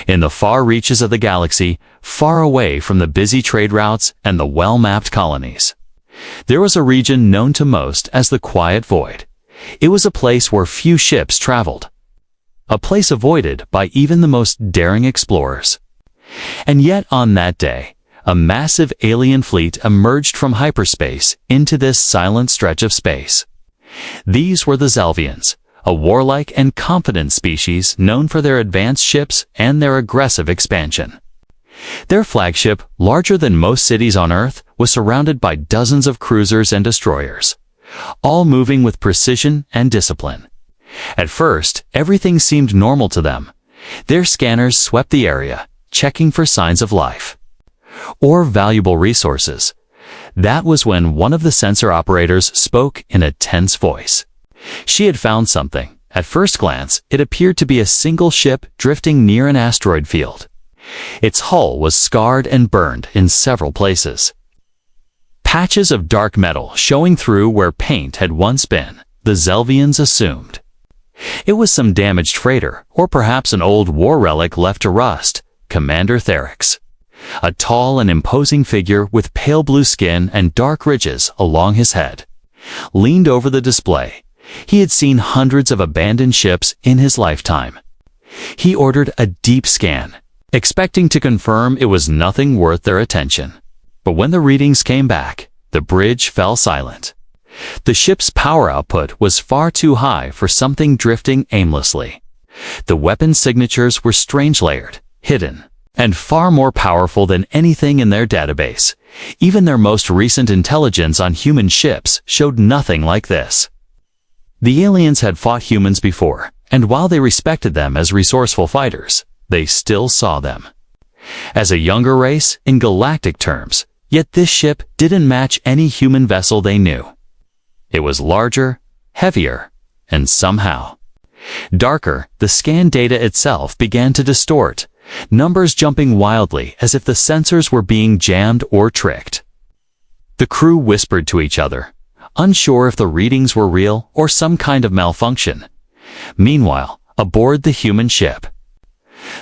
In the far reaches of the galaxy, far away from the busy trade routes and the well-mapped colonies, there was a region known to most as the Quiet Void. It was a place where few ships traveled, a place avoided by even the most daring explorers. And yet on that day, a massive alien fleet emerged from hyperspace into this silent stretch of space. These were the Zelvians, a warlike and confident species known for their advanced ships and their aggressive expansion. Their flagship, larger than most cities on Earth, was surrounded by dozens of cruisers and destroyers, all moving with precision and discipline. At first, everything seemed normal to them. Their scanners swept the area, checking for signs of life or valuable resources. That was when one of the sensor operators spoke in a tense voice. She had found something. At first glance, it appeared to be a single ship drifting near an asteroid field. Its hull was scarred and burned in several places, patches of dark metal showing through where paint had once been. The Zelvians assumed it was some damaged freighter, or perhaps an old war relic left to rust. Commander Therix, a tall and imposing figure with pale blue skin and dark ridges along his head, leaned over the display. He had seen hundreds of abandoned ships in his lifetime. He ordered a deep scan, expecting to confirm it was nothing worth their attention. But when the readings came back, the bridge fell silent. The ship's power output was far too high for something drifting aimlessly. The weapon signatures were strange layered, hidden, and far more powerful than anything in their database. Even their most recent intelligence on human ships showed nothing like this. The aliens had fought humans before, and while they respected them as resourceful fighters, they still saw them as a younger race in galactic terms. Yet this ship didn't match any human vessel they knew. It was larger, heavier, and somehow darker. The scan data itself began to distort, numbers jumping wildly as if the sensors were being jammed or tricked. The crew whispered to each other, unsure if the readings were real or some kind of malfunction. Meanwhile, aboard the human ship,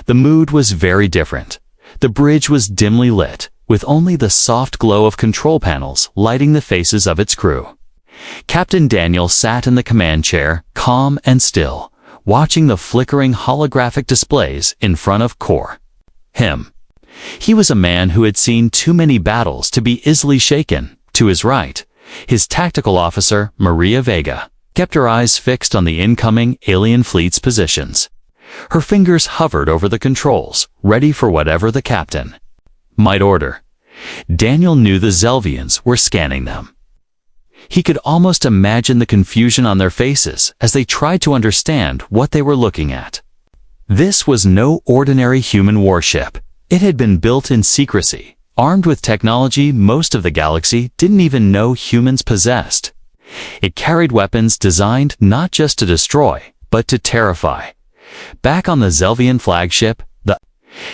the mood was very different. The bridge was dimly lit, with only the soft glow of control panels lighting the faces of its crew. Captain Daniel sat in the command chair, calm and still, watching the flickering holographic displays in front of Core. He was a man who had seen too many battles to be easily shaken. To his right, his tactical officer, Maria Vega, kept her eyes fixed on the incoming alien fleet's positions. Her fingers hovered over the controls, ready for whatever the captain might order. Daniel knew the Zelvians were scanning them. He could almost imagine the confusion on their faces as they tried to understand what they were looking at. This was no ordinary human warship. It had been built in secrecy, armed with technology most of the galaxy didn't even know humans possessed. It carried weapons designed not just to destroy, but to terrify. Back on the Zelvian flagship, the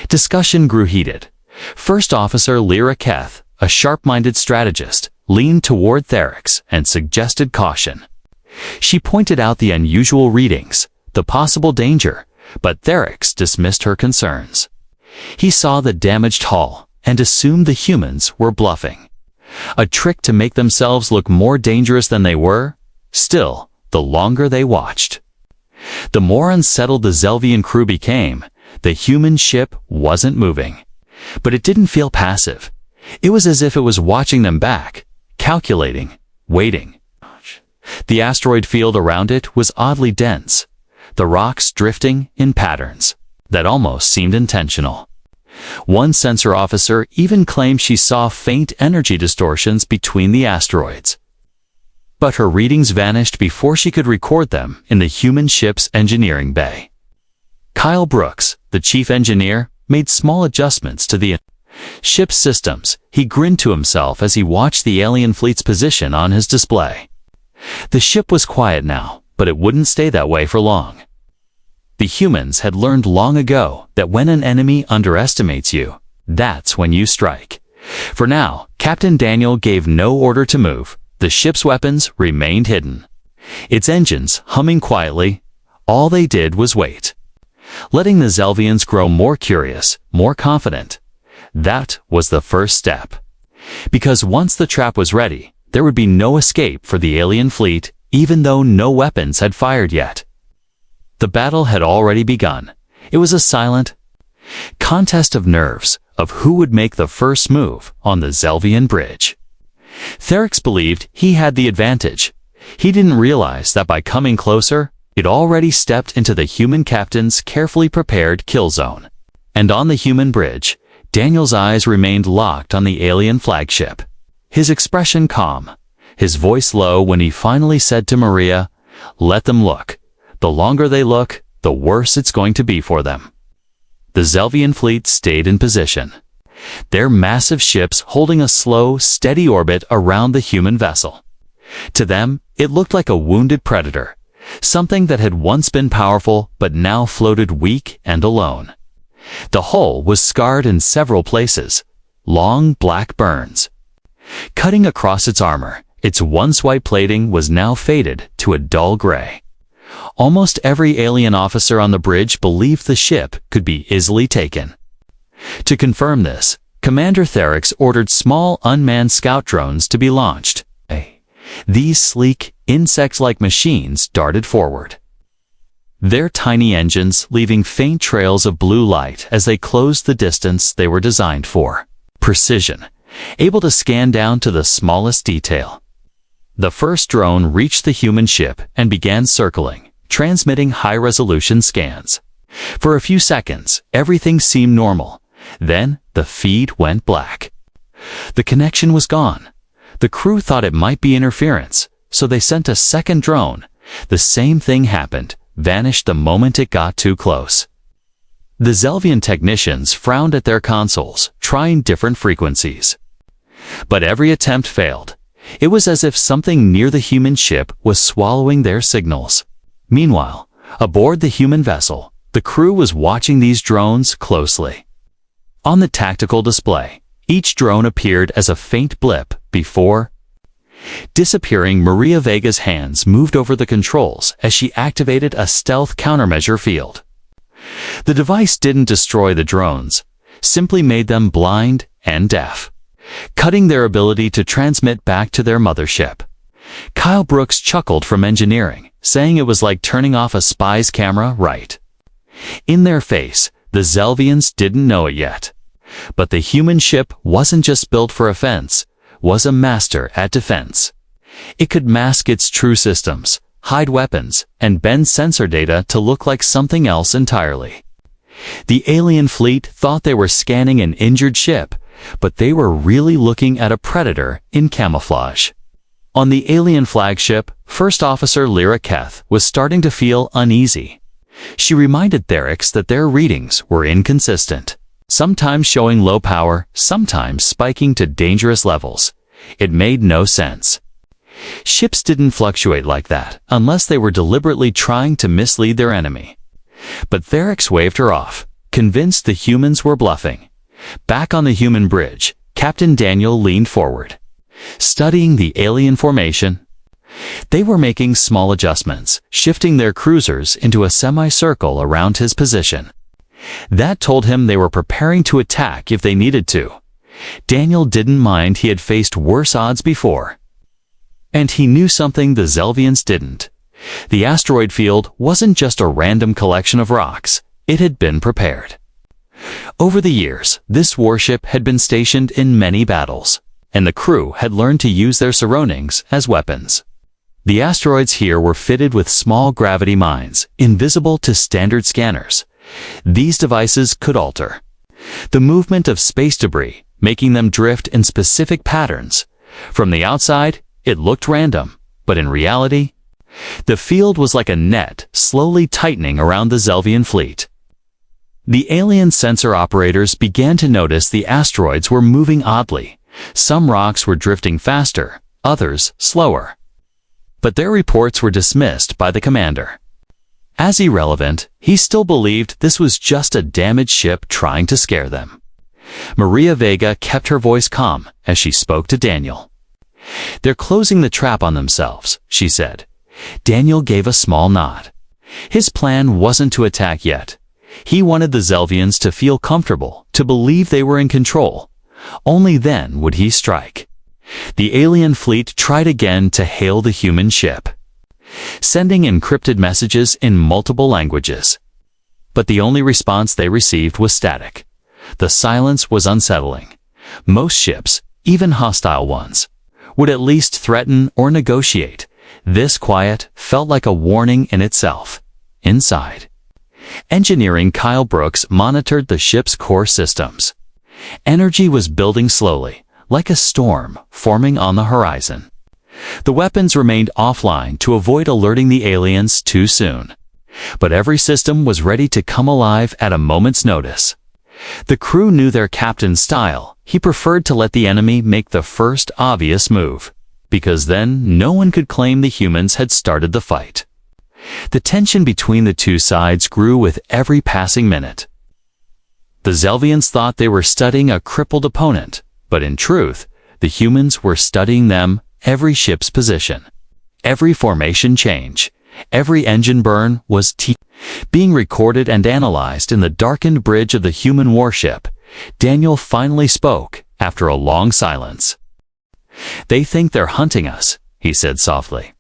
discussion grew heated. First Officer Lyra Keth, a sharp-minded strategist, leaned toward Therix and suggested caution. She pointed out the unusual readings, the possible danger, but Therix dismissed her concerns. He saw the damaged hull and assumed the humans were bluffing, a trick to make themselves look more dangerous than they were. Still, the longer they watched, the more unsettled the Zelvian crew became. The human ship wasn't moving, but it didn't feel passive. It was as if it was watching them back, calculating, waiting. The asteroid field around it was oddly dense, the rocks drifting in patterns that almost seemed intentional. One sensor officer even claimed she saw faint energy distortions between the asteroids. But her readings vanished before she could record them in the human ship's engineering bay. Kyle Brooks, the chief engineer, made small adjustments to the ship's systems. He grinned to himself as he watched the alien fleet's position on his display. The ship was quiet now, but it wouldn't stay that way for long. The humans had learned long ago that when an enemy underestimates you, that's when you strike. For now, Captain Daniel gave no order to move. The ship's weapons remained hidden, its engines humming quietly. All they did was wait. letting the Zelvians grow more curious, more confident. That was the first step. Because once the trap was ready, there would be no escape for the alien fleet, even though no weapons had fired yet. The battle had already begun. It was a silent contest of nerves, of who would make the first move on the Zelvian bridge. Theryx believed he had the advantage. He didn't realize that by coming closer, it already stepped into the human captain's carefully prepared kill zone. And on the human bridge, Daniel's eyes remained locked on the alien flagship. His expression calm, his voice low when he finally said to Maria, "Let them look. The longer they look, the worse it's going to be for them." The Zelvian fleet stayed in position, their massive ships holding a slow, steady orbit around the human vessel. To them, it looked like a wounded predator, something that had once been powerful but now floated weak and alone. The hull was scarred in several places, long black burns. Cutting across its armor, its once white plating was now faded to a dull gray. Almost every alien officer on the bridge believed the ship could be easily taken. To confirm this, Commander Theryx ordered small unmanned scout drones to be launched. These sleek, insect-like machines darted forward, their tiny engines leaving faint trails of blue light as they closed the distance they were designed for. Precision, able to scan down to the smallest detail. The first drone reached the human ship and began circling, transmitting high-resolution scans. For a few seconds, everything seemed normal. Then, the feed went black. The connection was gone. The crew thought it might be interference, so they sent a second drone. The same thing happened, vanished the moment it got too close. The Zelvian technicians frowned at their consoles, trying different frequencies. But every attempt failed. It was as if something near the human ship was swallowing their signals. Meanwhile, aboard the human vessel, the crew was watching these drones closely. On the tactical display, each drone appeared as a faint blip before disappearing. Maria Vega's hands moved over the controls as she activated a stealth countermeasure field. The device didn't destroy the drones, simply made them blind and deaf, cutting their ability to transmit back to their mothership. Kyle Brooks chuckled from engineering, saying it was like turning off a spy's camera right in their face. The Zelvians didn't know it yet. But the human ship wasn't just built for offense, was a master at defense. It could mask its true systems, hide weapons, and bend sensor data to look like something else entirely. The alien fleet thought they were scanning an injured ship, but they were really looking at a predator in camouflage. On the alien flagship, First Officer Lyra Keth was starting to feel uneasy. She reminded Theryx that their readings were inconsistent, sometimes showing low power, sometimes spiking to dangerous levels. It made no sense. Ships didn't fluctuate like that unless they were deliberately trying to mislead their enemy. But Theryx waved her off, convinced the humans were bluffing. Back on the human bridge, Captain Daniel leaned forward, studying the alien formation. They were making small adjustments, shifting their cruisers into a semicircle around his position. That told him they were preparing to attack if they needed to. Daniel didn't mind. He had faced worse odds before. And he knew something the Zelvians didn't. The asteroid field wasn't just a random collection of rocks. It had been prepared. Over the years, this warship had been stationed in many battles, and the crew had learned to use their surroundings as weapons. The asteroids here were fitted with small gravity mines, invisible to standard scanners. These devices could alter the movement of space debris, making them drift in specific patterns. From the outside, it looked random, but in reality, the field was like a net slowly tightening around the Zelvian fleet. The alien sensor operators began to notice the asteroids were moving oddly. Some rocks were drifting faster, others slower. But their reports were dismissed by the commander. As irrelevant, he still believed this was just a damaged ship trying to scare them. Maria Vega kept her voice calm as she spoke to Daniel. "They're closing the trap on themselves," she said. Daniel gave a small nod. His plan wasn't to attack yet. He wanted the Zelvians to feel comfortable, to believe they were in control. Only then would he strike. The alien fleet tried again to hail the human ship, sending encrypted messages in multiple languages. But the only response they received was static. The silence was unsettling. Most ships, even hostile ones, would at least threaten or negotiate. This quiet felt like a warning in itself. Inside engineering, Kyle Brooks monitored the ship's core systems. Energy was building slowly, like a storm forming on the horizon. The weapons remained offline to avoid alerting the aliens too soon. But every system was ready to come alive at a moment's notice. The crew knew their captain's style. He preferred to let the enemy make the first obvious move, because then no one could claim the humans had started the fight. The tension between the two sides grew with every passing minute. The Zelvians thought they were studying a crippled opponent, but in truth, the humans were studying them. Every ship's position, every formation change, every engine burn was being recorded and analyzed in the darkened bridge of the human warship. Daniel finally spoke after a long silence. "They think they're hunting us," he said softly.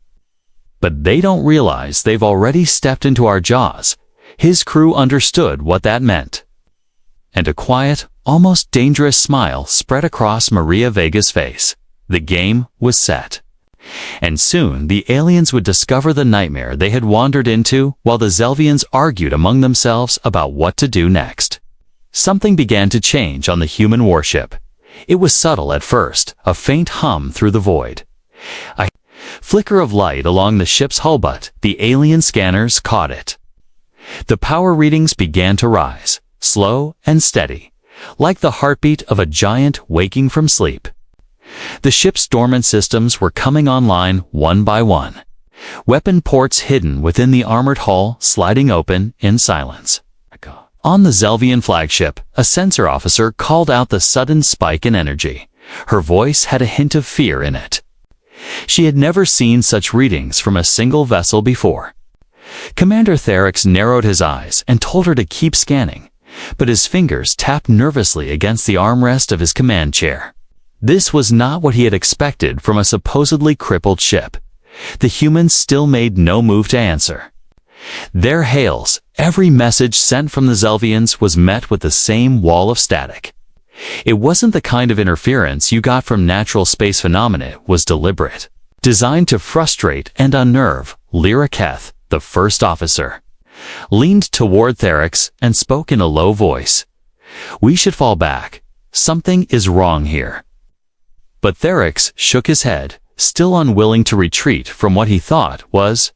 "But they don't realize they've already stepped into our jaws." His crew understood what that meant. And a quiet, almost dangerous smile spread across Maria Vega's face. The game was set. And soon the aliens would discover the nightmare they had wandered into while the Zelvians argued among themselves about what to do next. Something began to change on the human warship. It was subtle at first, a faint hum through the void. A flicker of light along the ship's hull, but the alien scanners caught it. The power readings began to rise, slow and steady, like the heartbeat of a giant waking from sleep. The ship's dormant systems were coming online one by one. Weapon ports hidden within the armored hull sliding open in silence. On the Zelvian flagship, a sensor officer called out the sudden spike in energy. Her voice had a hint of fear in it. She had never seen such readings from a single vessel before. Commander Therex narrowed his eyes and told her to keep scanning, but his fingers tapped nervously against the armrest of his command chair. This was not what he had expected from a supposedly crippled ship. The humans still made no move to answer. Their hails, every message sent from the Zelvians, was met with the same wall of static. It wasn't the kind of interference you got from natural space phenomena. It was deliberate, designed to frustrate and unnerve. Lyra Keth, the first officer, leaned toward Therex and spoke in a low voice. "We should fall back. Something is wrong here." But Therex shook his head, still unwilling to retreat from what he thought was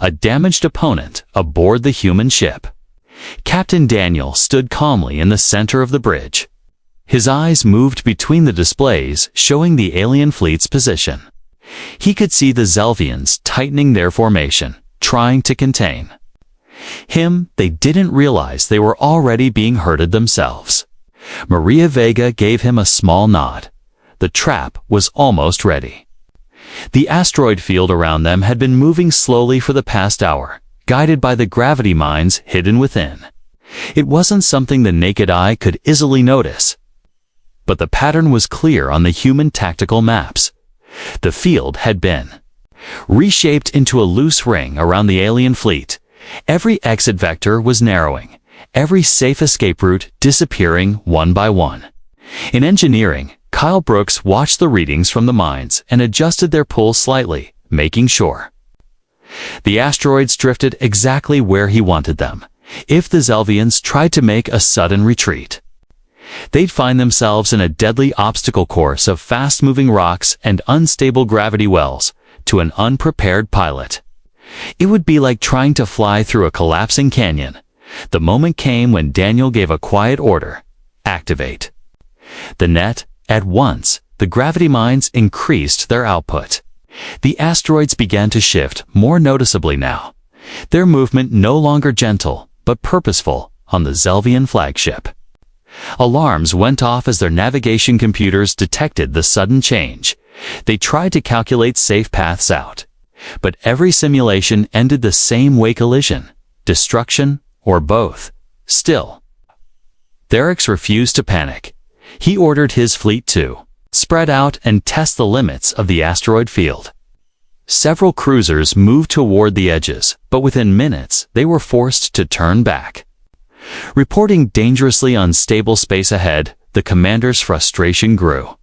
a damaged opponent aboard the human ship. Captain Daniel stood calmly in the center of the bridge. His eyes moved between the displays showing the alien fleet's position. He could see the Zelvians tightening their formation, trying to contain him. They didn't realize they were already being hurted themselves. Maria Vega gave him a small nod. The trap was almost ready. The asteroid field around them had been moving slowly for the past hour, guided by the gravity mines hidden within. It wasn't something the naked eye could easily notice, but the pattern was clear on the human tactical maps. The field had been reshaped into a loose ring around the alien fleet. Every exit vector was narrowing, every safe escape route disappearing one by one. In engineering, Kyle Brooks watched the readings from the mines and adjusted their pull slightly, making sure the asteroids drifted exactly where he wanted them. If the Zelvians tried to make a sudden retreat, they'd find themselves in a deadly obstacle course of fast-moving rocks and unstable gravity wells. To an unprepared pilot, it would be like trying to fly through a collapsing canyon. The moment came when Daniel gave a quiet order: activate the net. At once, the gravity mines increased their output. The asteroids began to shift more noticeably now, their movement no longer gentle but purposeful on the Zelvian flagship. Alarms went off as their navigation computers detected the sudden change. They tried to calculate safe paths out, but every simulation ended the same way: collision, destruction, or both. Still, Therix refused to panic. He ordered his fleet to spread out and test the limits of the asteroid field. Several cruisers moved toward the edges, but within minutes they were forced to turn back. Reporting dangerously unstable space ahead, the commander's frustration grew.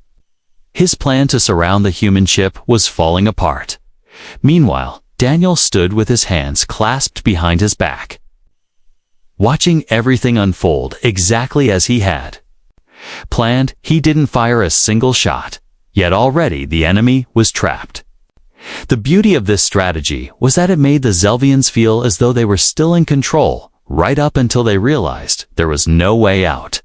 His plan to surround the human ship was falling apart. Meanwhile, Daniel stood with his hands clasped behind his back, watching everything unfold exactly as he had planned. He didn't fire a single shot, yet already the enemy was trapped. The beauty of this strategy was that it made the Zelvians feel as though they were still in control, right up until they realized there was no way out.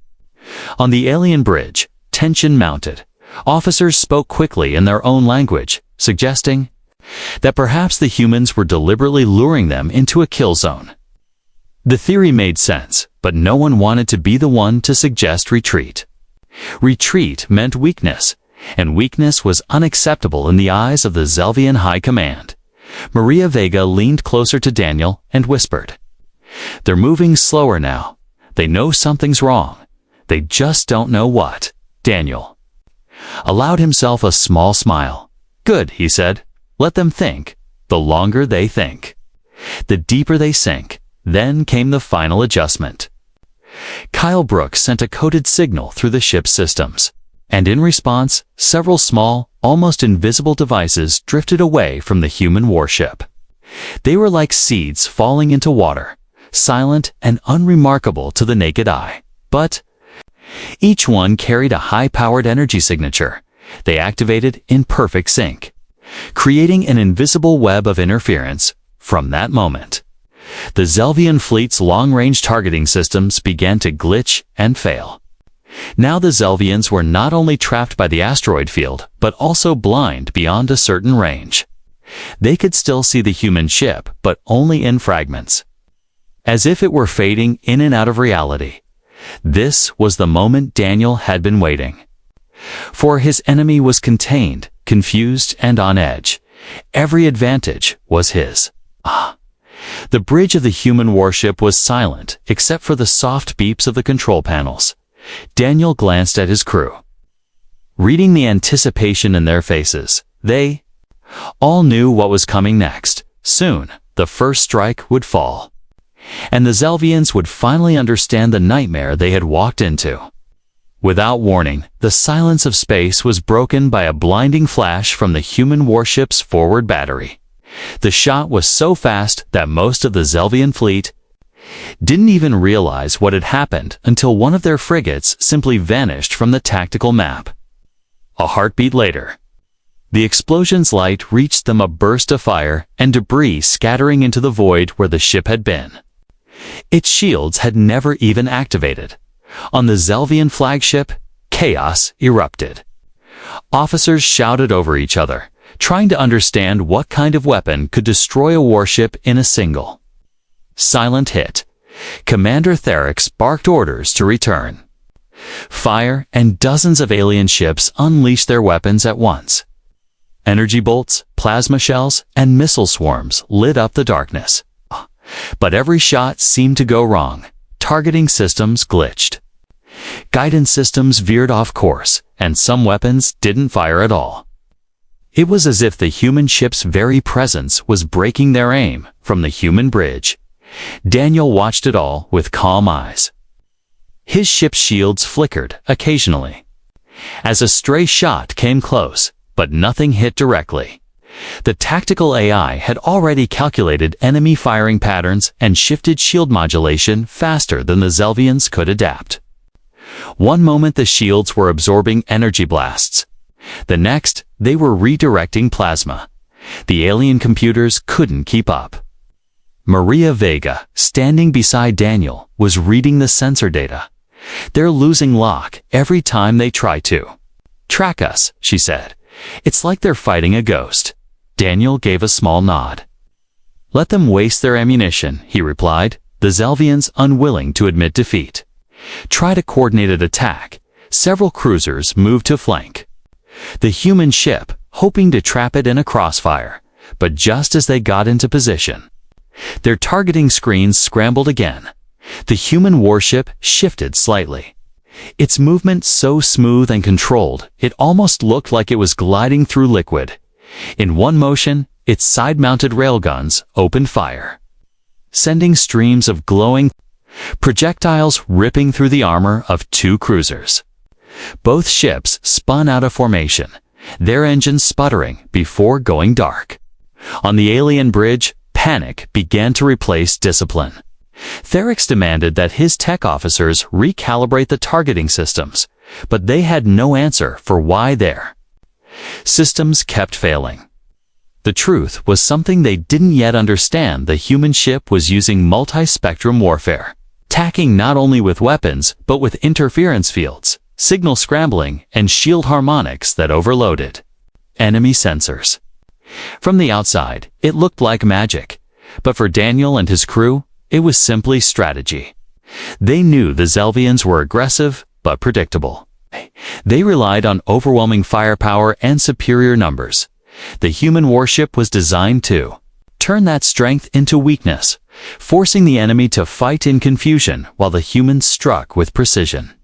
On the alien bridge, tension mounted. Officers spoke quickly in their own language, suggesting that perhaps the humans were deliberately luring them into a kill zone. The theory made sense, but no one wanted to be the one to suggest retreat. Retreat meant weakness, and weakness was unacceptable in the eyes of the Zelvian High Command. Maria Vega leaned closer to Daniel and whispered, "They're moving slower now. They know something's wrong. They just don't know what." Daniel allowed himself a small smile. "Good," he said. "Let them think. The longer they think, the deeper they sink." Then came the final adjustment. Kyle Brooks sent a coded signal through the ship's systems, and in response, several small, almost invisible devices drifted away from the human warship. They were like seeds falling into water, silent and unremarkable to the naked eye. But each one carried a high-powered energy signature. They activated in perfect sync, creating an invisible web of interference. From that moment, the Zelvian fleet's long-range targeting systems began to glitch and fail. Now the Zelvians were not only trapped by the asteroid field, but also blind beyond a certain range. They could still see the human ship, but only in fragments, as if it were fading in and out of reality. This was the moment Daniel had been waiting for. His enemy was contained, confused, and on edge. Every advantage was his. The bridge of the human warship was silent, except for the soft beeps of the control panels. Daniel glanced at his crew, reading the anticipation in their faces. They all knew what was coming next. Soon, the first strike would fall, and the Zelvians would finally understand the nightmare they had walked into. Without warning, the silence of space was broken by a blinding flash from the human warship's forward battery. The shot was so fast that most of the Zelvian fleet didn't even realize what had happened until one of their frigates simply vanished from the tactical map. A heartbeat later, the explosion's light reached them, a burst of fire and debris scattering into the void where the ship had been. Its shields had never even activated. On the Zelvian flagship, chaos erupted. Officers shouted over each other, trying to understand what kind of weapon could destroy a warship in a single silent hit. Commander Therix barked orders to return fire, and dozens of alien ships unleashed their weapons at once. Energy bolts, plasma shells, and missile swarms lit up the darkness. But every shot seemed to go wrong. Targeting systems glitched. Guidance systems veered off course, and some weapons didn't fire at all. It was as if the human ship's very presence was breaking their aim from the human bridge. Daniel watched it all with calm eyes. His ship's shields flickered occasionally as a stray shot came close, but nothing hit directly. The tactical AI had already calculated enemy firing patterns and shifted shield modulation faster than the Zelvians could adapt. One moment the shields were absorbing energy blasts. The next, they were redirecting plasma. The alien computers couldn't keep up. Maria Vega, standing beside Daniel, was reading the sensor data. "They're losing lock every time they try to track us," she said. "It's like they're fighting a ghost." Daniel gave a small nod. "Let them waste their ammunition," he replied, the Zelvians unwilling to admit defeat. "Try to coordinate an attack." Several cruisers moved to flank the human ship, hoping to trap it in a crossfire, but just as they got into position, their targeting screens scrambled again. The human warship shifted slightly. Its movement so smooth and controlled, it almost looked like it was gliding through liquid. In one motion, its side-mounted railguns opened fire, sending streams of glowing projectiles ripping through the armor of two cruisers. Both ships spun out of formation, their engines sputtering before going dark. On the alien bridge, panic began to replace discipline. Theryx demanded that his tech officers recalibrate the targeting systems, but they had no answer for why their systems kept failing. The truth was something they didn't yet understand. The human ship was using multi-spectrum warfare, attacking not only with weapons but with interference fields, signal scrambling, and shield harmonics that overloaded enemy sensors. From the outside, it looked like magic, but for Daniel and his crew, it was simply strategy. They knew the Zelvians were aggressive but predictable. They relied on overwhelming firepower and superior numbers. The human warship was designed to turn that strength into weakness, forcing the enemy to fight in confusion while the humans struck with precision.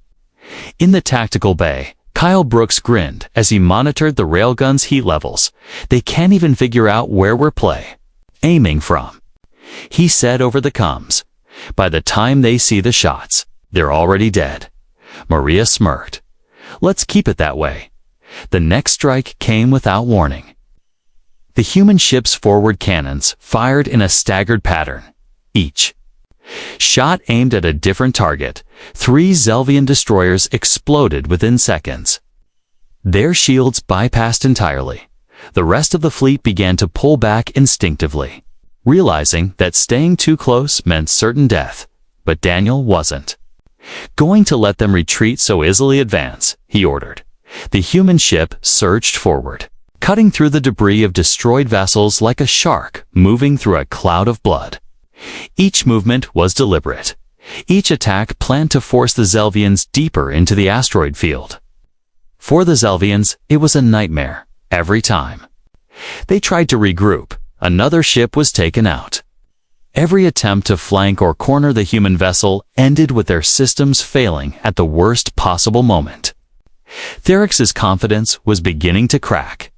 In the tactical bay, Kyle Brooks grinned as he monitored the railgun's heat levels. "They can't even figure out where we're aiming from," he said over the comms. "By the time they see the shots, they're already dead." Maria smirked. "Let's keep it that way." The next strike came without warning. The human ship's forward cannons fired in a staggered pattern. Each shot aimed at a different target. 3 Zelvian destroyers exploded within seconds. Their shields bypassed entirely. The rest of the fleet began to pull back instinctively, realizing that staying too close meant certain death. But Daniel wasn't going to let them retreat so easily. "Advance," he ordered. The human ship surged forward, cutting through the debris of destroyed vessels like a shark moving through a cloud of blood. Each movement was deliberate. Each attack planned to force the Zelvians deeper into the asteroid field. For the Zelvians, it was a nightmare every time. They tried to regroup. Another ship was taken out. Every attempt to flank or corner the human vessel ended with their systems failing at the worst possible moment. Theryx's confidence was beginning to crack.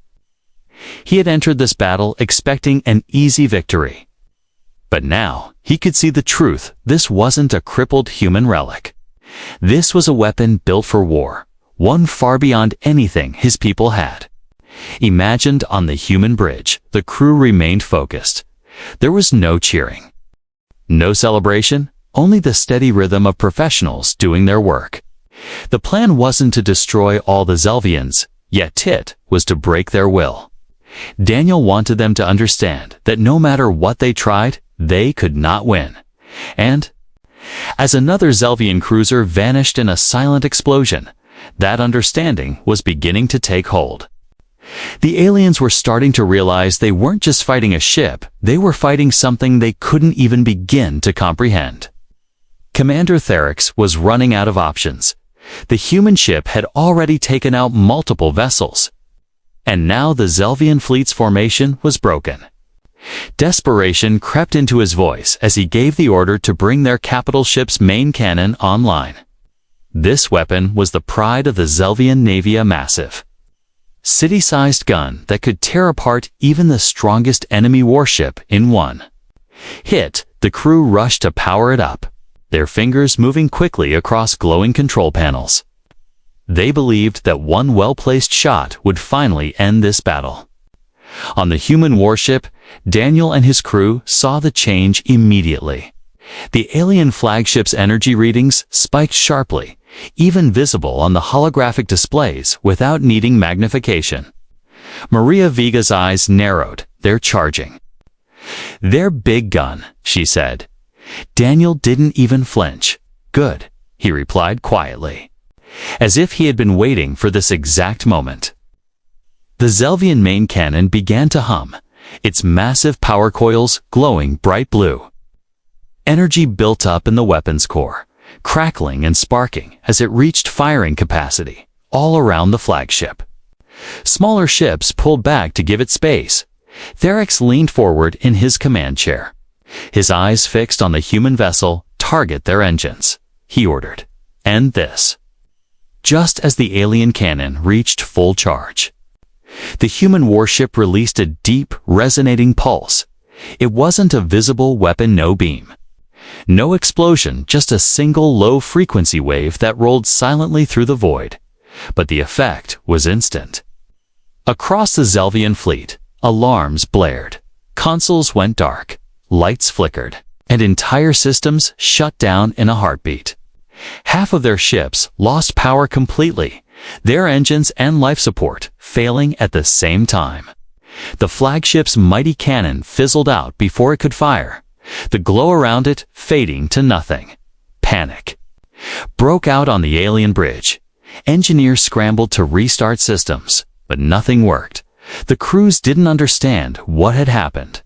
He had entered this battle expecting an easy victory. But now, he could see the truth. This wasn't a crippled human relic. This was a weapon built for war, one far beyond anything his people had. Imagined on the human bridge, the crew remained focused. There was no cheering, no celebration, only the steady rhythm of professionals doing their work. The plan wasn't to destroy all the Zelvians, yet it was to break their will. Daniel wanted them to understand that no matter what they tried, they could not win. And as another Zelvian cruiser vanished in a silent explosion, that understanding was beginning to take hold. The aliens were starting to realize they weren't just fighting a ship, they were fighting something they couldn't even begin to comprehend. Commander Theryx was running out of options. The human ship had already taken out multiple vessels, and now the Zelvian fleet's formation was broken. Desperation crept into his voice as he gave the order to bring their capital ship's main cannon online. This weapon was the pride of the Zelvian Navy, a massive, city-sized gun that could tear apart even the strongest enemy warship in one hit. The crew rushed to power it up, their fingers moving quickly across glowing control panels. They believed that one well-placed shot would finally end this battle. On the human warship, Daniel and his crew saw the change immediately. The alien flagship's energy readings spiked sharply, even visible on the holographic displays without needing magnification. Maria Vega's eyes narrowed. "They're charging their big gun," she said. Daniel didn't even flinch. "Good," he replied quietly, as if he had been waiting for this exact moment. The Zelvian main cannon began to hum, its massive power coils glowing bright blue. Energy built up in the weapons core, crackling and sparking as it reached firing capacity all around the flagship. Smaller ships pulled back to give it space. Theryx leaned forward in his command chair, his eyes fixed on the human vessel, target their engines," he ordered. "End this." Just as the alien cannon reached full charge, the human warship released a deep, resonating pulse. It wasn't a visible weapon, no beam, no explosion, just a single low-frequency wave that rolled silently through the void. But the effect was instant. Across the Zelvian fleet, alarms blared, consoles went dark, lights flickered, and entire systems shut down in a heartbeat. Half of their ships lost power completely, their engines and life support failing at the same time. The flagship's mighty cannon fizzled out before it could fire, the glow around it fading to nothing. Panic broke out on the alien bridge. Engineers scrambled to restart systems, but nothing worked. The crews didn't understand what had happened.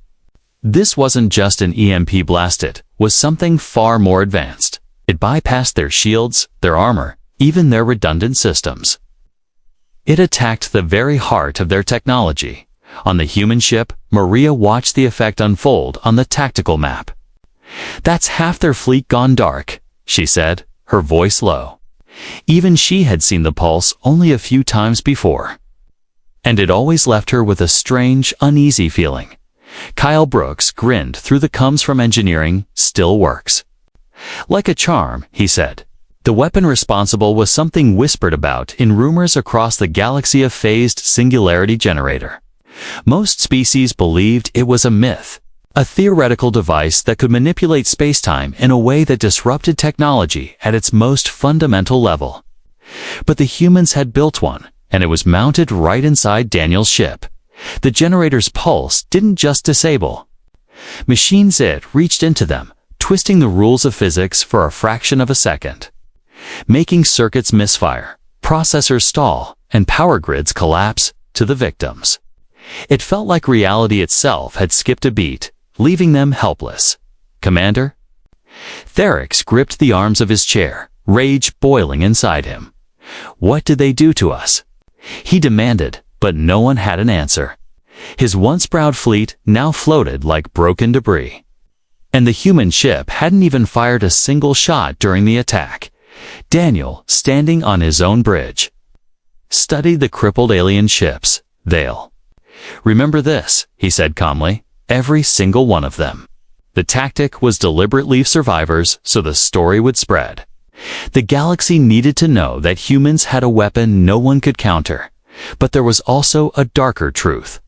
This wasn't just an EMP blast, it was something far more advanced. It bypassed their shields, their armor, even their redundant systems. It attacked the very heart of their technology. On the human ship, Maria watched the effect unfold on the tactical map. "That's half their fleet gone dark," she said, her voice low. Even she had seen the pulse only a few times before. And it always left her with a strange, uneasy feeling. Kyle Brooks grinned through the "comes from engineering, still works." "Like a charm," he said. The weapon responsible was something whispered about in rumors across the galaxy, a phased singularity generator. Most species believed it was a myth, a theoretical device that could manipulate spacetime in a way that disrupted technology at its most fundamental level. But the humans had built one, and it was mounted right inside Daniel's ship. The generator's pulse didn't just disable machines, it reached into them, twisting the rules of physics for a fraction of a second, making circuits misfire, processors stall, and power grids collapse to the victims. It felt like reality itself had skipped a beat, leaving them helpless. "Commander?" Therix gripped the arms of his chair, rage boiling inside him. "What did they do to us?" he demanded, but no one had an answer. His once proud fleet now floated like broken debris. And the human ship hadn't even fired a single shot during the attack. Daniel, standing on his own bridge, studied the crippled alien ships. "They'll remember this," he said calmly. "Every single one of them." The tactic was deliberate: leave survivors so the story would spread. The galaxy needed to know that humans had a weapon no one could counter. But there was also a darker truth.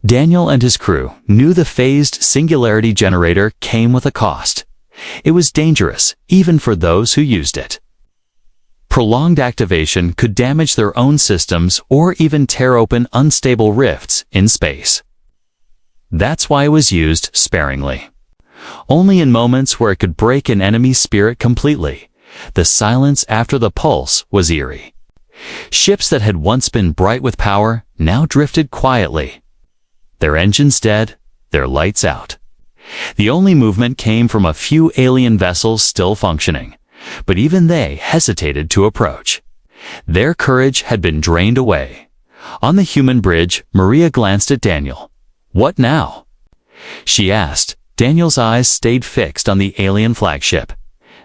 Daniel and his crew knew the phased singularity generator came with a cost. It was dangerous, even for those who used it. Prolonged activation could damage their own systems or even tear open unstable rifts in space. That's why it was used sparingly. Only in moments where it could break an enemy's spirit completely. The silence after the pulse was eerie. Ships that had once been bright with power now drifted quietly. Their engines dead, their lights out. The only movement came from a few alien vessels still functioning, but even they hesitated to approach. Their courage had been drained away. On the human bridge, Maria glanced at Daniel. "What now?" she asked. Daniel's eyes stayed fixed on the alien flagship.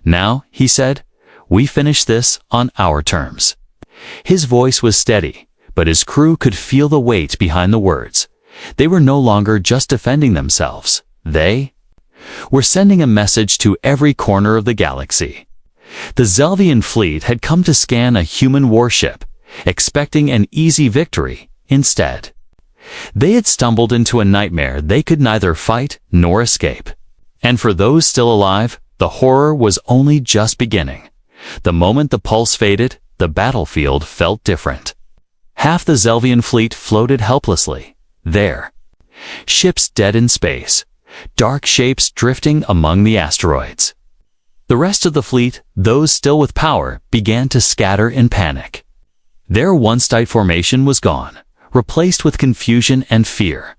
"Now," he said, "we finish this on our terms." His voice was steady, but his crew could feel the weight behind the words. They were no longer just defending themselves. They were sending a message to every corner of the galaxy. The Zelvian fleet had come to scan a human warship, expecting an easy victory. Instead, they had stumbled into a nightmare they could neither fight nor escape. And for those still alive, the horror was only just beginning. The moment the pulse faded, the battlefield felt different. Half the Zelvian fleet floated helplessly. There, ships dead in space, dark shapes drifting among the asteroids. The rest of the fleet, those still with power, began to scatter in panic. Their once tight formation was gone, replaced with confusion and fear.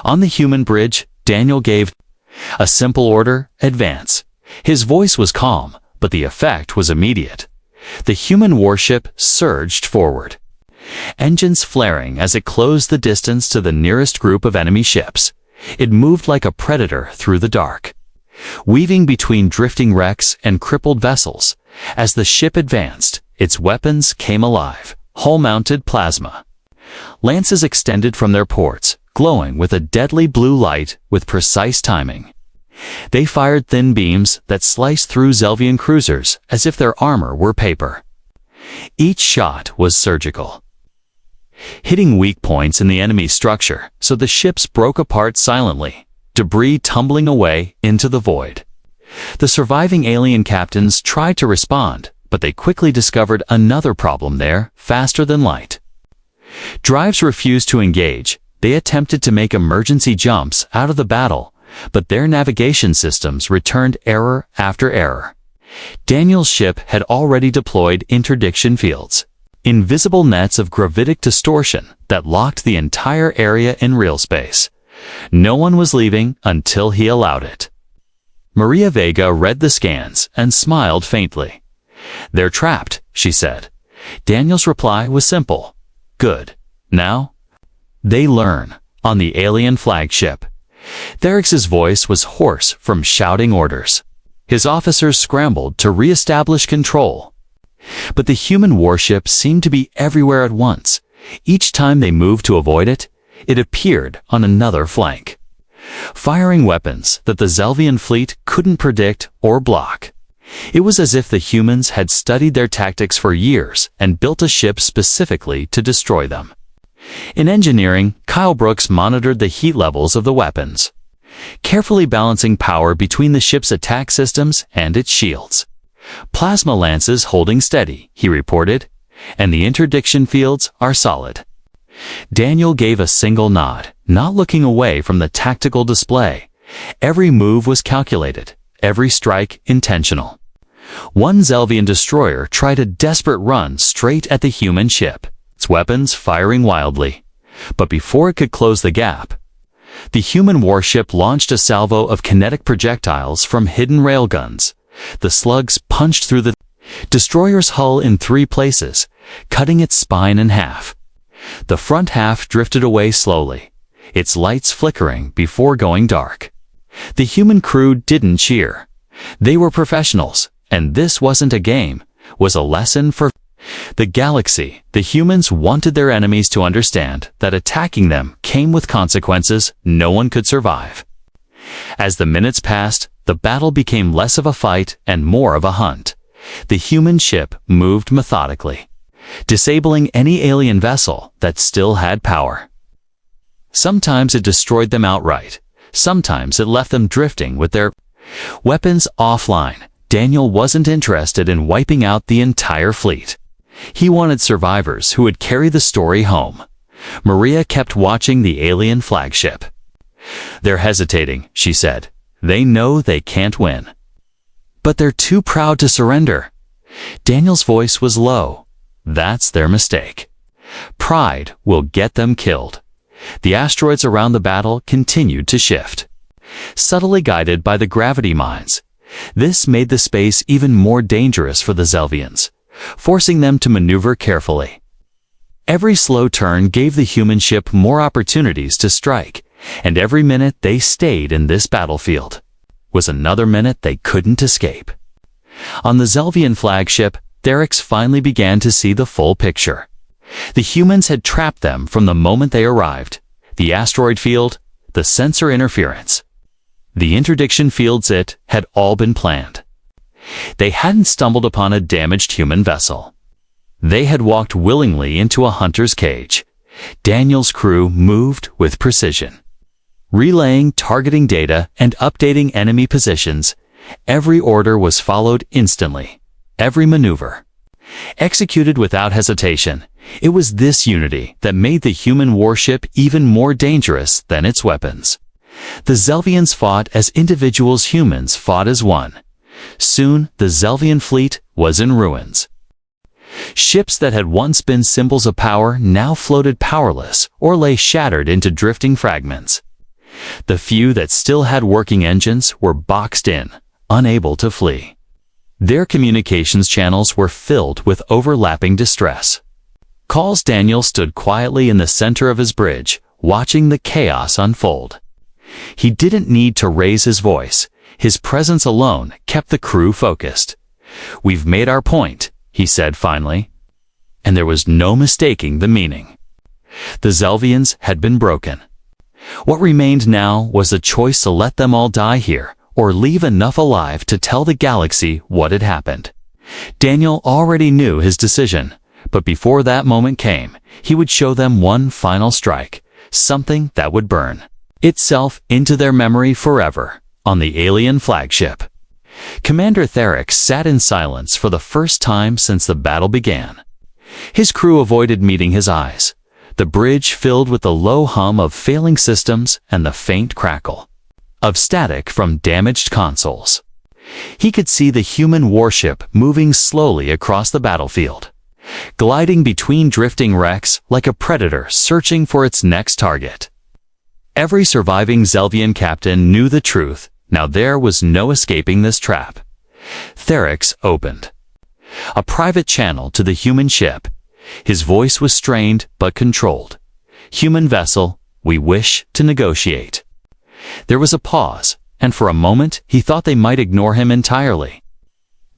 On the human bridge, Daniel gave a simple order: advance. His voice was calm, but the effect was immediate. The human warship surged forward, engines flaring as it closed the distance to the nearest group of enemy ships. It moved like a predator through the dark. weaving between drifting wrecks and crippled vessels. As the ship advanced, its weapons came alive, hull-mounted plasma. Lances extended from their ports, glowing with a deadly blue light with precise timing. They fired thin beams that sliced through Zelvian cruisers as if their armor were paper. Each shot was surgical, hitting weak points in the enemy's structure, so the ships broke apart silently, debris tumbling away into the void. The surviving alien captains tried to respond, but they quickly discovered another problem there, faster than light. Drives refused to engage. They attempted to make emergency jumps out of the battle, but their navigation systems returned error after error. Daniel's ship had already deployed interdiction fields, invisible nets of gravitic distortion that locked the entire area in real space. No one was leaving until he allowed it. Maria Vega read the scans and smiled faintly. "They're trapped," she said. Daniel's reply was simple. "Good. Now?" "They learn on the alien flagship." Therix's voice was hoarse from shouting orders. His officers scrambled to re-establish control. But the human warship seemed to be everywhere at once. Each time they moved to avoid it, it appeared on another flank, firing weapons that the Zelvian fleet couldn't predict or block. It was as if the humans had studied their tactics for years and built a ship specifically to destroy them. In engineering, Kyle Brooks monitored the heat levels of the weapons, carefully balancing power between the ship's attack systems and its shields. "Plasma lances holding steady," he reported, "and the interdiction fields are solid." Daniel gave a single nod, not looking away from the tactical display. Every move was calculated, every strike intentional. One Zelvian destroyer tried a desperate run straight at the human ship, its weapons firing wildly. But before it could close the gap, the human warship launched a salvo of kinetic projectiles from hidden railguns. The slugs punched through the destroyer's hull in 3 places, cutting its spine in half. The front half drifted away slowly, its lights flickering before going dark. The human crew didn't cheer. They were professionals, and this wasn't a game, was a lesson for the galaxy. The humans wanted their enemies to understand that attacking them came with consequences no one could survive. As the minutes passed, the battle became less of a fight and more of a hunt. The human ship moved methodically, disabling any alien vessel that still had power. Sometimes it destroyed them outright. Sometimes it left them drifting with their weapons offline. Daniel wasn't interested in wiping out the entire fleet. He wanted survivors who would carry the story home. Maria kept watching the alien flagship. "They're hesitating," she said. "They know they can't win. But they're too proud to surrender." Daniel's voice was low. "That's their mistake. Pride will get them killed." The asteroids around the battle continued to shift, subtly guided by the gravity mines. This made the space even more dangerous for the Zelvians, forcing them to maneuver carefully. Every slow turn gave the human ship more opportunities to strike, and every minute they stayed in this battlefield was another minute they couldn't escape. On the Zelvian flagship, Therix finally began to see the full picture. The humans had trapped them from the moment they arrived. The asteroid field, the sensor interference, the interdiction fields, it had all been planned. They hadn't stumbled upon a damaged human vessel. They had walked willingly into a hunter's cage. Daniel's crew moved with precision, relaying targeting data and updating enemy positions. Every order was followed instantly, every maneuver executed without hesitation. It was this unity that made the human warship even more dangerous than its weapons. The Zelvians fought as individuals, humans fought as one. Soon, the Zelvian fleet was in ruins. Ships that had once been symbols of power now floated powerless or lay shattered into drifting fragments. The few that still had working engines were boxed in, unable to flee. Their communications channels were filled with overlapping distress calls. Daniel stood quietly in the center of his bridge, watching the chaos unfold. He didn't need to raise his voice. His presence alone kept the crew focused. "We've made our point," he said finally. And there was no mistaking the meaning. The Zelvians had been broken. What remained now was the choice to let them all die here, or leave enough alive to tell the galaxy what had happened. Daniel already knew his decision, but before that moment came, he would show them one final strike, something that would burn itself into their memory forever, on the alien flagship. Commander Therex sat in silence for the first time since the battle began. His crew avoided meeting his eyes, the bridge filled with the low hum of failing systems and the faint crackle of static from damaged consoles. He could see the human warship moving slowly across the battlefield, gliding between drifting wrecks like a predator searching for its next target. Every surviving Zelvian captain knew the truth. Now there was no escaping this trap. Therex opened a private channel to the human ship. His voice was strained but controlled. "Human vessel, we wish to negotiate." There was a pause, and for a moment he thought they might ignore him entirely.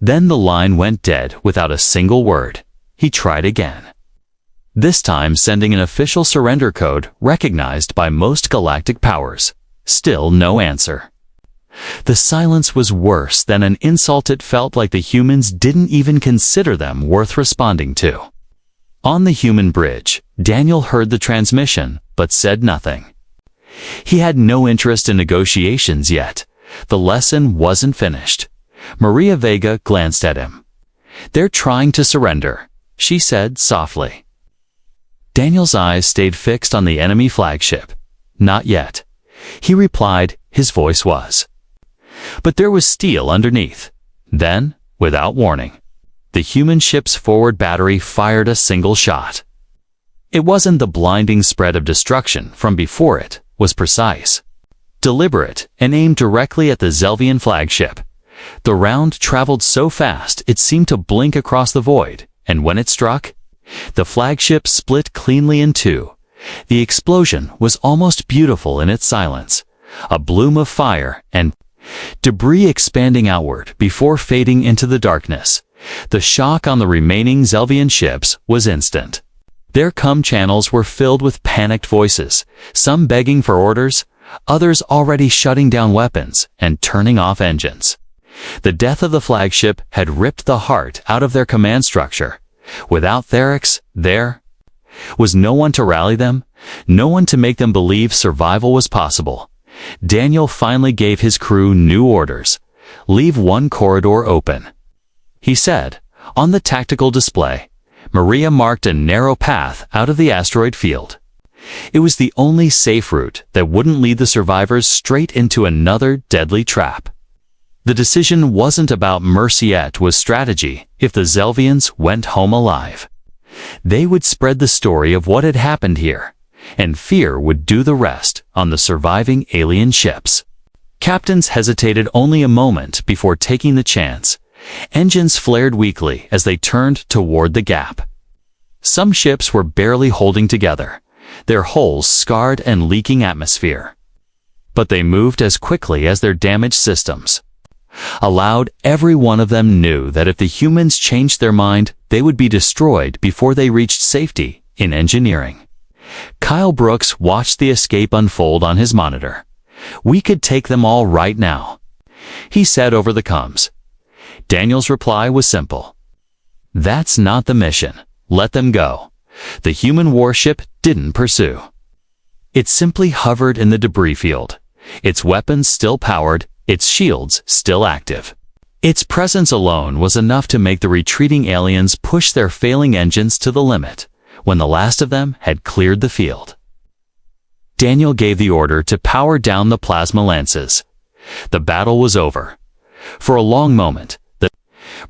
Then the line went dead without a single word. He tried again, this time sending an official surrender code recognized by most galactic powers. Still no answer. The silence was worse than an insult. It felt like the humans didn't even consider them worth responding to. On the human bridge, Daniel heard the transmission, but said nothing. He had no interest in negotiations yet. The lesson wasn't finished. Maria Vega glanced at him. "They're trying to surrender," she said softly. Daniel's eyes stayed fixed on the enemy flagship. "Not yet," he replied. His voice was, but there was steel underneath. Then, without warning, the human ship's forward battery fired a single shot. It wasn't the blinding spread of destruction from before. It was precise, deliberate, and aimed directly at the Zelvian flagship. The round traveled so fast it seemed to blink across the void, and when it struck, the flagship split cleanly in two. The explosion was almost beautiful in its silence, a bloom of fire and debris expanding outward before fading into the darkness. The shock on the remaining Zelvian ships was instant. Their comm channels were filled with panicked voices, some begging for orders, others already shutting down weapons and turning off engines. The death of the flagship had ripped the heart out of their command structure. Without Therex, there was no one to rally them, no one to make them believe survival was possible. Daniel finally gave his crew new orders. "Leave one corridor open," he said. On the tactical display, Maria marked a narrow path out of the asteroid field. It was the only safe route that wouldn't lead the survivors straight into another deadly trap. The decision wasn't about mercy, it was strategy. If the Zelvians went home alive, they would spread the story of what had happened here, and fear would do the rest on the surviving alien ships. Captains hesitated only a moment before taking the chance. Engines flared weakly as they turned toward the gap. Some ships were barely holding together, their hulls scarred and leaking atmosphere. But they moved as quickly as their damaged systems. Aloud, every one of them knew that if the humans changed their mind, they would be destroyed before they reached safety in engineering. Kyle Brooks watched the escape unfold on his monitor. "We could take them all right now," he said over the comms. Daniel's reply was simple. "That's not the mission. Let them go." The human warship didn't pursue. It simply hovered in the debris field, its weapons still powered, its shields still active. Its presence alone was enough to make the retreating aliens push their failing engines to the limit when the last of them had cleared the field. Daniel gave the order to power down the plasma lances. The battle was over. For a long moment, the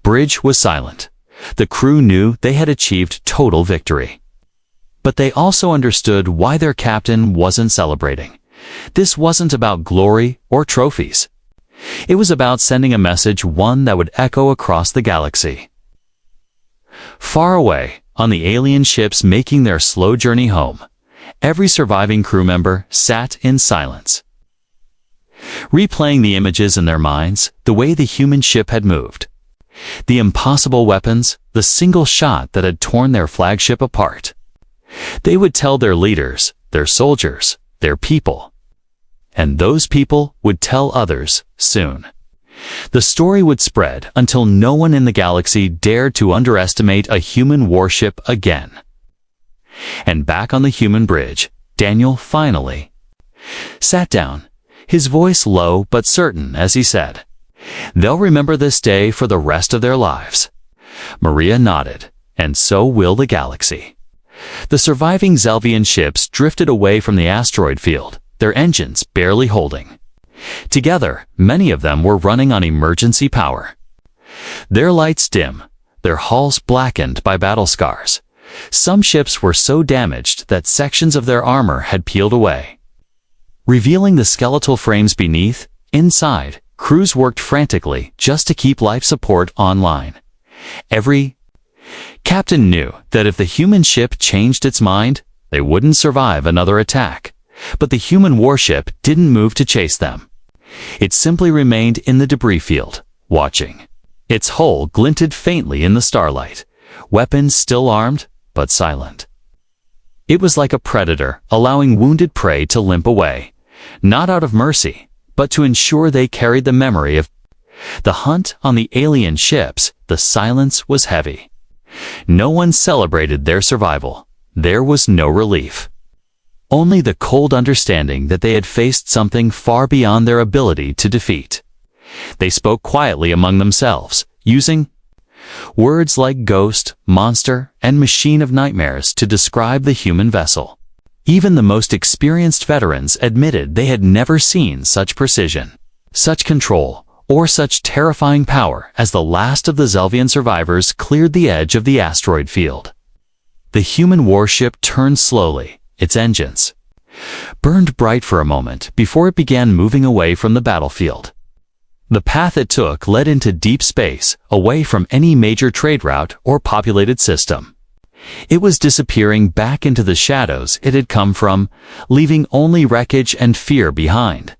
bridge was silent. The crew knew they had achieved total victory. But they also understood why their captain wasn't celebrating. This wasn't about glory or trophies. It was about sending a message, one that would echo across the galaxy. Far away, on the alien ships making their slow journey home, every surviving crew member sat in silence. replaying the images in their minds, the way the human ship had moved. The impossible weapons, the single shot that had torn their flagship apart. They would tell their leaders, their soldiers, their people. And those people would tell others soon. The story would spread until no one in the galaxy dared to underestimate a human warship again. And back on the human bridge, Daniel finally sat down, his voice low but certain as he said, "They'll remember this day for the rest of their lives." Maria nodded, "And so will the galaxy." The surviving Zelvian ships drifted away from the asteroid field, their engines barely holding. Together, many of them were running on emergency power. Their lights dim, their hulls blackened by battle scars. Some ships were so damaged that sections of their armor had peeled away. Revealing the skeletal frames beneath, inside, crews worked frantically just to keep life support online. Every captain knew that if the human ship changed its mind, they wouldn't survive another attack. But the human warship didn't move to chase them. It simply remained in the debris field, watching. Its hull glinted faintly in the starlight, weapons still armed, but silent. It was like a predator allowing wounded prey to limp away, not out of mercy, but to ensure they carried the memory of the hunt on the alien ships. The silence was heavy. No one celebrated their survival. There was no relief. Only the cold understanding that they had faced something far beyond their ability to defeat. They spoke quietly among themselves, using words like ghost, monster, and machine of nightmares to describe the human vessel. Even the most experienced veterans admitted they had never seen such precision, such control, or such terrifying power as the last of the Zelvian survivors cleared the edge of the asteroid field. The human warship turned slowly, its engines burned bright for a moment before it began moving away from the battlefield. The path it took led into deep space, away from any major trade route or populated system. It was disappearing back into the shadows it had come from, leaving only wreckage and fear behind.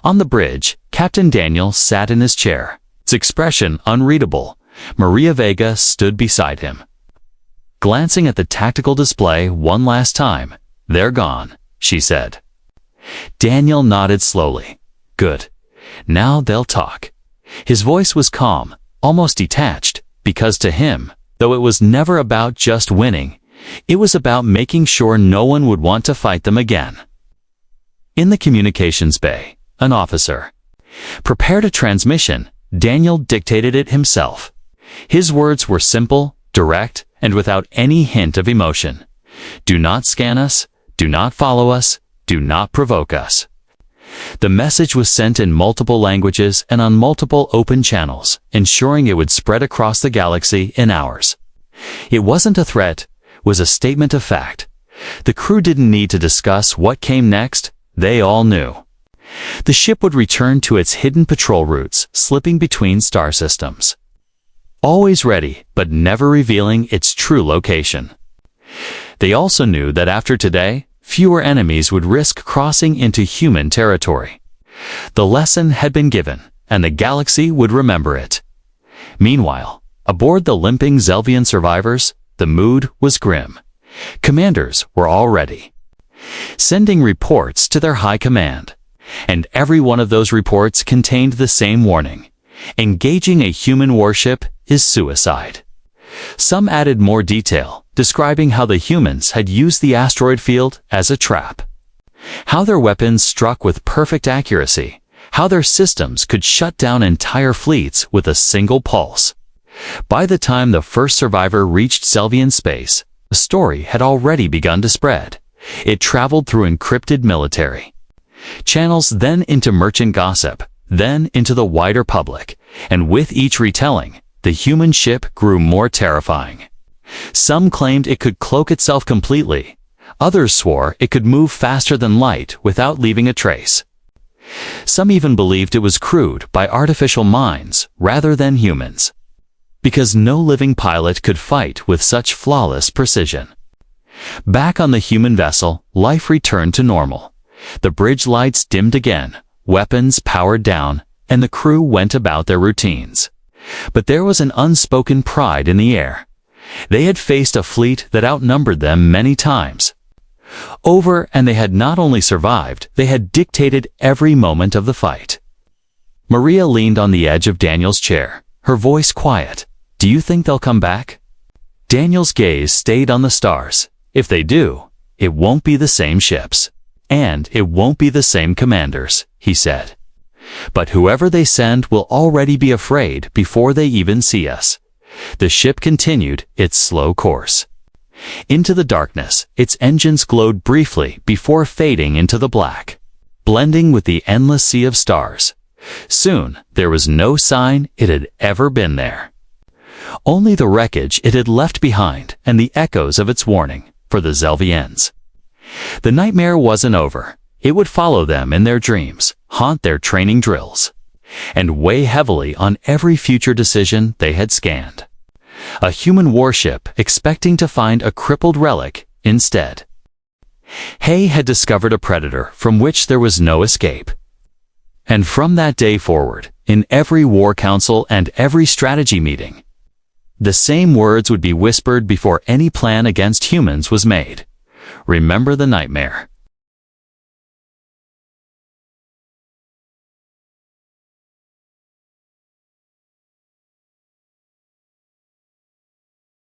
On the bridge, Captain Daniel sat in his chair, its expression unreadable. Maria Vega stood beside him. Glancing at the tactical display one last time, "They're gone," she said. Daniel nodded slowly. "Good. Now they'll talk." His voice was calm, almost detached, because to him, though it was never about just winning, it was about making sure no one would want to fight them again. In the communications bay, an officer prepared a transmission. Daniel dictated it himself. His words were simple, direct, and without any hint of emotion. "Do not scan us. Do not follow us. Do not provoke us." The message was sent in multiple languages and on multiple open channels, ensuring it would spread across the galaxy in hours. It wasn't a threat, it was a statement of fact. The crew didn't need to discuss what came next, they all knew. The ship would return to its hidden patrol routes, slipping between star systems. Always ready, but never revealing its true location. They also knew that after today, fewer enemies would risk crossing into human territory. The lesson had been given, and the galaxy would remember it. Meanwhile, aboard the limping Zelvian survivors, the mood was grim. Commanders were already sending reports to their high command, and every one of those reports contained the same warning: engaging a human warship is suicide. Some added more detail, describing how the humans had used the asteroid field as a trap, how their weapons struck with perfect accuracy, how their systems could shut down entire fleets with a single pulse. By the time the first survivor reached Zelvian space, the story had already begun to spread. It traveled through encrypted military channels, then into merchant gossip, then into the wider public, and with each retelling, the human ship grew more terrifying. Some claimed it could cloak itself completely. Others swore it could move faster than light without leaving a trace. Some even believed it was crewed by artificial minds rather than humans, because no living pilot could fight with such flawless precision. Back on the human vessel, life returned to normal. The bridge lights dimmed again, weapons powered down, and the crew went about their routines. But there was an unspoken pride in the air. They had faced a fleet that outnumbered them many times over, and they had not only survived, they had dictated every moment of the fight. Maria leaned on the edge of Daniel's chair, her voice quiet. "Do you think they'll come back?" Daniel's gaze stayed on the stars. "If they do, it won't be the same ships. And it won't be the same commanders," he said. "But whoever they send will already be afraid before they even see us." The ship continued its slow course into the darkness. Its engines glowed briefly before fading into the black, blending with the endless sea of stars. Soon, there was no sign it had ever been there. Only the wreckage it had left behind and the echoes of its warning for the Zelvians. The nightmare wasn't over. It would follow them in their dreams, haunt their training drills, and weigh heavily on every future decision they had scanned. A human warship expecting to find a crippled relic instead. Hay had discovered a predator from which there was no escape. And from that day forward, in every war council and every strategy meeting, the same words would be whispered before any plan against humans was made. Remember the nightmare.